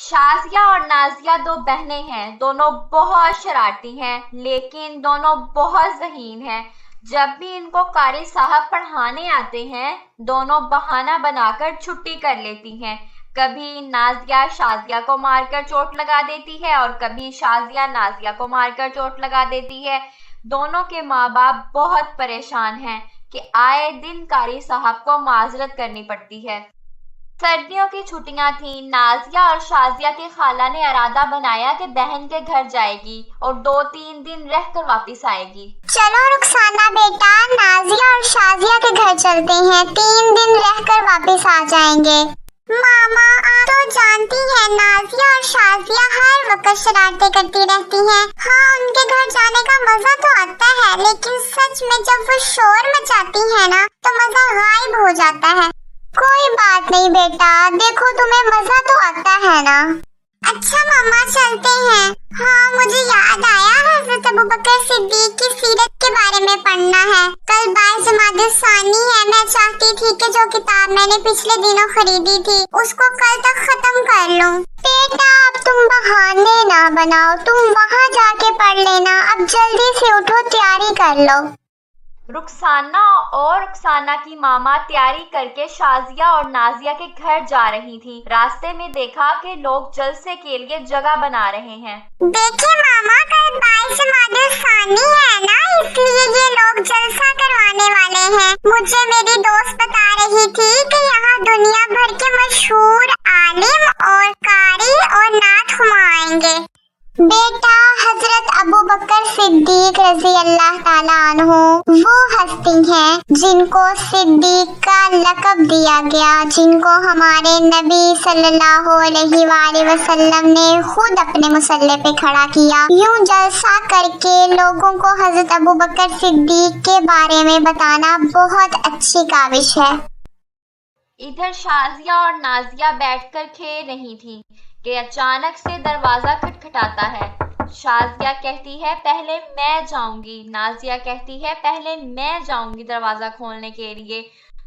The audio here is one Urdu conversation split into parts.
شازیہ اور نازیہ دو بہنیں ہیں، دونوں بہت شرارتی ہیں لیکن دونوں بہت ذہین ہیں۔ جب بھی ان کو قاری صاحب پڑھانے آتے ہیں دونوں بہانہ بنا کر چھٹی کر لیتی ہیں۔ کبھی نازیہ شازیہ کو مار کر چوٹ لگا دیتی ہے اور کبھی شازیہ نازیہ کو مار کر چوٹ لگا دیتی ہے۔ دونوں کے ماں باپ بہت پریشان ہیں کہ آئے دن قاری صاحب کو معذرت کرنی پڑتی ہے۔ سردیوں کی چھٹیاں تھیں۔ نازیہ اور شازیہ کی خالہ نے ارادہ بنایا کہ بہن کے گھر جائے گی اور 2-3 دن رہ کر واپس آئے گی۔ چلو رخسانہ بیٹا، نازیہ اور شازیہ کے گھر چلتے ہیں، 3 دن رہ کر واپس آ جائیں گے۔ ماما آپ تو جانتی ہیں نازیہ اور شازیہ ہر وقت شرارتیں کرتی رہتی ہیں۔ ہاں ان کے گھر جانے کا مزہ تو آتا ہے لیکن سچ میں جب وہ شور مچاتی ہیں نا تو مزہ غائب ہو جاتا ہے۔ کوئی بات نہیں بیٹا، دیکھو تمہیں مزہ تو آتا ہے نا۔ اچھا ماما چلتے ہیں۔ ہاں مجھے یاد آیا حضرت ابوبکر صدیق کی سیرت کے بارے میں پڑھنا ہے۔ کل 22 جمادی الثانی ہے، میں چاہتی تھی کہ جو کتاب میں نے پچھلے دنوں خریدی تھی اس کو کل تک ختم کر لوں۔ بیٹا اب تم بہانے نہ بناؤ، تم وہاں جا کے پڑھ لینا، اب جلدی سے اٹھو تیاری کر لو۔ رخسانہ اور رخسانہ کی ماما تیاری کر کے شازیہ اور نازیہ کے گھر جا رہی تھی۔ راستے میں دیکھا کہ لوگ جلسے کے لیے جگہ بنا رہے ہیں۔ دیکھیں ماما کل 22 جمادی الثانی ہے نا، اس لیے یہ لوگ جلسہ کروانے والے ہیں۔ مجھے میری دوست بتا رہی تھی کہ یہاں دنیا بھر کے مشہور عالم اور قاری اور نعت خواں آئیں گے۔ بیٹا حضرت ابوبکر صدیق رضی اللہ تعالیٰ عنہ وہ ہستی ہیں جن کو صدیق کا لقب دیا گیا، جن کو ہمارے نبی صلی اللہ علیہ وآلہ وسلم نے خود اپنے مصلی پہ کھڑا کیا۔ یوں جلسہ کر کے لوگوں کو حضرت ابوبکر صدیق کے بارے میں بتانا بہت اچھی کاوش ہے۔ ادھر شازیہ اور نازیہ بیٹھ کر کھیل رہی تھی کہ اچانک سے دروازہ کھٹکھٹاتا ہے۔ شازیہ کہتی ہے پہلے میں جاؤں گی، نازیہ کہتی ہے پہلے میں جاؤں گی دروازہ کھولنے کے لیے۔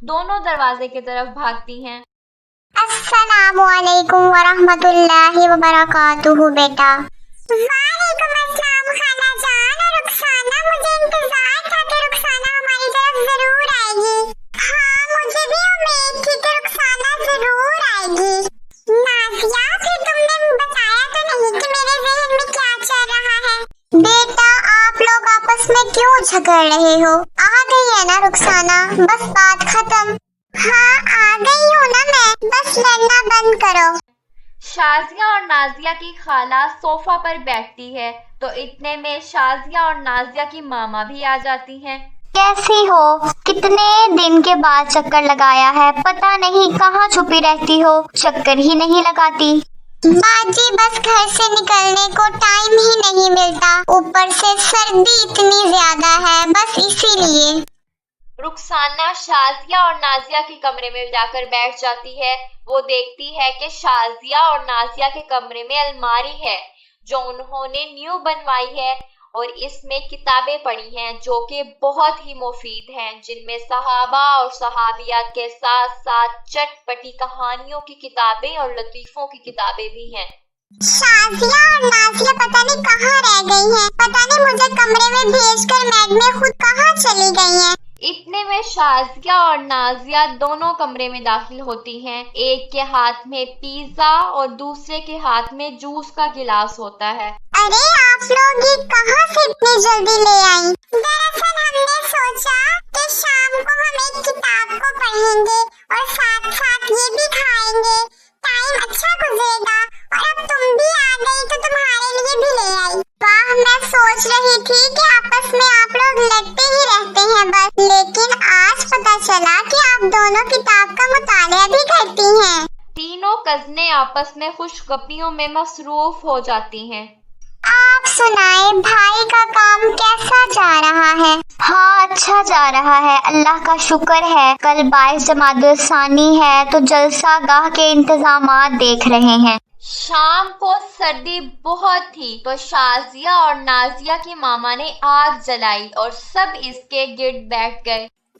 دونوں دروازے کی طرف بھاگتی ہیں۔ السلام علیکم ورحمۃ اللہ وبرکاتہ بیٹا۔ وعلیکم السلام خالہ جان اور رخسانہ، مجھے انتظار تھا کہ رخسانہ ہماری طرف ضرور آئے گی۔ ہاں مجھے بھی امید تھی کہ رخسانہ ضرور آئے گی۔ نازیہ پھر تم نے بتایا تو نہیں کہ میرے ذہن میں کیا چل رہا ہے؟ بیٹا آپ لوگ آپس میں کیوں جھگڑ رہے ہو؟ آ گئی ہے نا رخسانہ، بس بات ختم۔ ہاں آ گئی ہوں نا میں، بس لڑنا بند کرو۔ شازیہ اور نازیہ کی خالہ صوفہ پر بیٹھتی ہے تو اتنے میں شازیہ اور نازیہ کی ماما بھی آ جاتی ہیں۔ کیسی ہو؟ کتنے دن کے بعد چکر لگایا ہے، پتہ نہیں کہاں چھپی رہتی ہو، چکر ہی نہیں لگاتی۔ باجی بس گھر سے نکلنے کو ٹائم ہی نہیں ملتا، اوپر سے سردی اتنی زیادہ ہے، بس اسی لیے۔ رخسانہ شازیہ اور نازیہ کے کمرے میں جا کر بیٹھ جاتی ہے۔ وہ دیکھتی ہے کہ شازیہ اور نازیہ کے کمرے میں الماری ہے جو انہوں نے نیو بنوائی ہے اور اس میں کتابیں پڑھی ہیں جو کہ بہت ہی مفید ہیں، جن میں صحابہ اور صحابیات کے ساتھ ساتھ چٹ پٹی کہانیوں کی کتابیں اور لطیفوں کی کتابیں بھی ہیں۔ شازیہ اور نازیہ پتہ نہیں کہاں رہ گئی ہیں، پتہ نہیں مجھے کمرے میں بھیج کر میڈ میں خود کہاں چلی گئی ہیں۔ اتنے میں شازیہ اور نازیہ دونوں کمرے میں داخل ہوتی ہیں۔ ایک کے ہاتھ میں پیزا اور دوسرے کے ہاتھ میں جوس کا گلاس ہوتا ہے۔ ارے آپ لوگ یہ کہاں سے اتنی جلدی لے آئیں؟ دراصل ہم نے سوچا کہ شام کو ہم ایک کتاب کو پڑھیں گے اور ساتھ ساتھ یہ بھی کھائیں گے، ٹائم اچھا گزرے گا، اور اب تم بھی آ گئی تو تمہارے لیے بھی لے آئی۔ واہ میں سوچ رہی تھی کہ آپس میں آپ لوگ لڑتے ہی رہتے ہیں بس، لیکن آج پتہ چلا کہ آپ دونوں کتاب کا مطالعہ بھی کرتی ہیں۔ تینوں کزنیں آپس میں خوش گپیوں میں مصروف ہو جاتی ہیں۔ آپ سنائیں بھائی کا کام کیسا جا رہا ہے؟ ہاں اچھا جا رہا ہے، اللہ کا شکر ہے۔ کل 22 جمادی الثانی ہے تو جلسہ گاہ کے انتظامات دیکھ رہے ہیں۔ شام کو سردی بہت تھی تو شازیہ اور نازیہ کی ماما نے آگ جلائی اور سب اس کے گرد بیٹھ گئے۔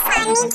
ثانی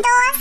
2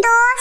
2